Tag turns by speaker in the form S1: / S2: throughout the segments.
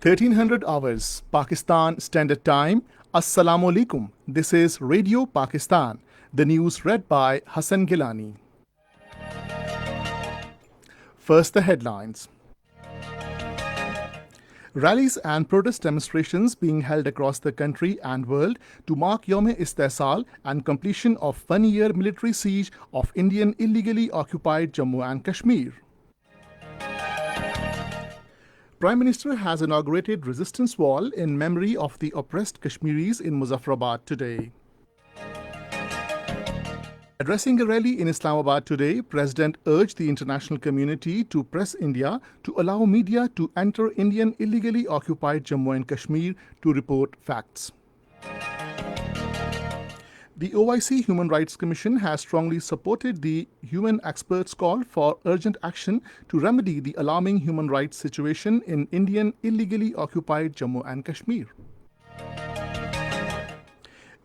S1: 1300 hours, Pakistan Standard Time. Assalamu alaikum. This is Radio Pakistan. The news read by Hassan Gilani. First, the headlines. Rallies and protest demonstrations being held across the country and world to mark Yawm-e-Istisal and completion of 1-year military siege of Indian illegally occupied Jammu and Kashmir. Prime Minister has inaugurated resistance wall in memory of the oppressed Kashmiris in Muzaffarabad today. Addressing a rally in Islamabad today, President urged the international community to press India to allow media to enter Indian illegally occupied Jammu and Kashmir to report facts. The OIC Human Rights Commission has strongly supported the UN experts' call for urgent action to remedy the alarming human rights situation in Indian illegally occupied Jammu and Kashmir.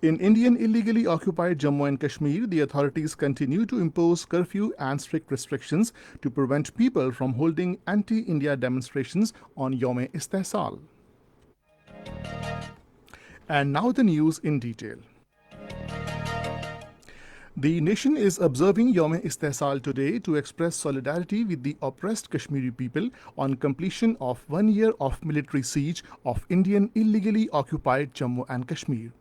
S1: In Indian illegally occupied Jammu and Kashmir, the authorities continue to impose curfew and strict restrictions to prevent people from holding anti-India demonstrations on Yawm-e-Istisal. And now the news in detail. The nation is observing Yawm-e-Istisal today to express solidarity with the oppressed Kashmiri people on completion of 1 year of military siege of Indian illegally occupied Jammu and Kashmir.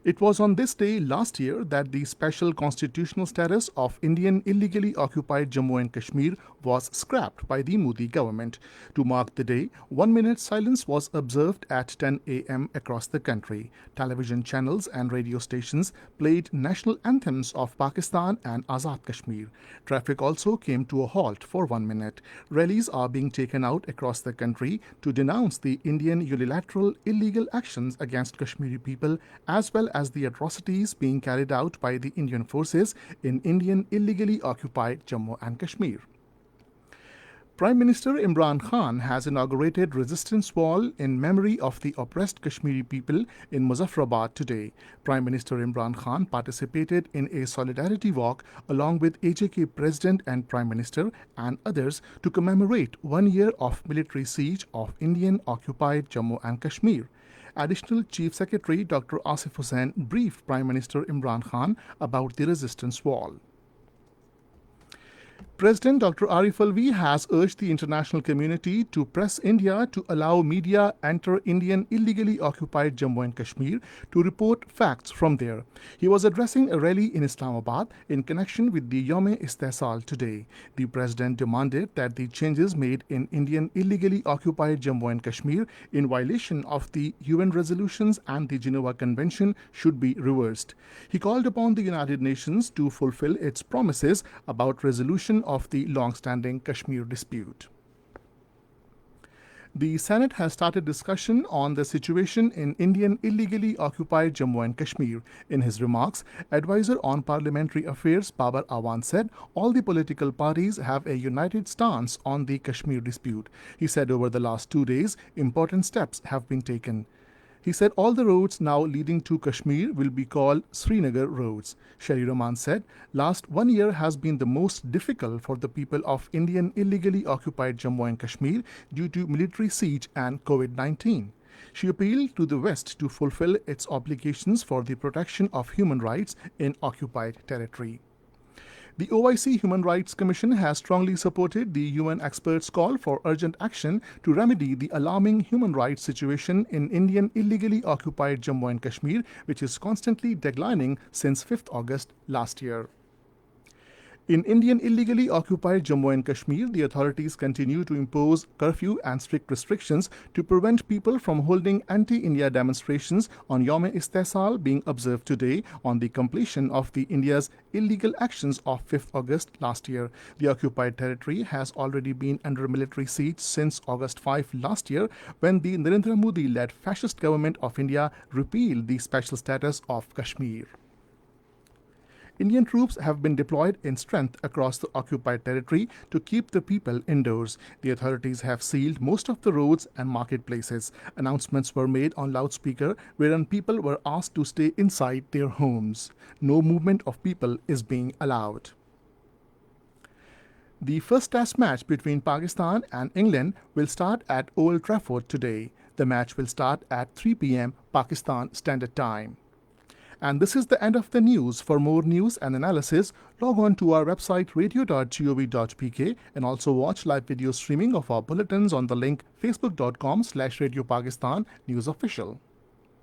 S1: It was on this day last year that the special constitutional status of Indian illegally occupied Jammu and Kashmir was scrapped by the Modi government. To mark the day, 1 minute silence was observed at 10 a.m. across the country. Television channels and radio stations played national anthems of Pakistan and Azad Kashmir. Traffic also came to a halt for 1 minute. Rallies are being taken out across the country to denounce the Indian unilateral illegal actions against Kashmiri people as well as the atrocities being carried out by the Indian forces in Indian illegally occupied Jammu and Kashmir. Prime Minister Imran Khan has inaugurated resistance wall in memory of the oppressed Kashmiri people in Muzaffarabad today. Prime Minister Imran Khan participated in a solidarity walk along with AJK President and Prime Minister and others to commemorate 1 year of military siege of Indian occupied Jammu and Kashmir. Additional Chief Secretary Dr. Asif Hussain briefed Prime Minister Imran Khan about the resistance wall. President Dr. Arif Alvi has urged the international community to press India to allow media enter Indian illegally occupied Jammu and Kashmir to report facts from there. He was addressing a rally in Islamabad in connection with the Yawm-e-Istisal today. The president demanded that the changes made in Indian illegally occupied Jammu and Kashmir in violation of the UN resolutions and the Geneva Convention should be reversed. He called upon the United Nations to fulfill its promises about resolution of the long-standing Kashmir dispute. The Senate has started discussion on the situation in Indian illegally occupied Jammu and Kashmir. In his remarks, Advisor on Parliamentary Affairs Babar Awan said all the political parties have a united stance on the Kashmir dispute. He said over the last 2 days, important steps have been taken. He said all the roads now leading to Kashmir will be called Srinagar roads. Sherry Rahman said, last 1 year has been the most difficult for the people of Indian illegally occupied Jammu and Kashmir due to military siege and COVID-19. She appealed to the West to fulfill its obligations for the protection of human rights in occupied territory. The OIC Human Rights Commission has strongly supported the UN experts' call for urgent action to remedy the alarming human rights situation in Indian illegally occupied Jammu and Kashmir, which is constantly declining since 5th August last year. In Indian illegally occupied Jammu and Kashmir, the authorities continue to impose curfew and strict restrictions to prevent people from holding anti-India demonstrations on Yawm-e-Istisal being observed today on the completion of the India's illegal actions of 5th August last year. The occupied territory has already been under military siege since August 5 last year when the Narendra Modi-led fascist government of India repealed the special status of Kashmir. Indian troops have been deployed in strength across the occupied territory to keep the people indoors. The authorities have sealed most of the roads and marketplaces. Announcements were made on loudspeaker wherein people were asked to stay inside their homes. No movement of people is being allowed. The first test match between Pakistan and England will start at Old Trafford today. The match will start at 3 p.m. Pakistan Standard Time. And this is the end of the news. For more news and analysis, log on to our website radio.gov.pk and also watch live video streaming of our bulletins on the link facebook.com/Radio Pakistan News Official.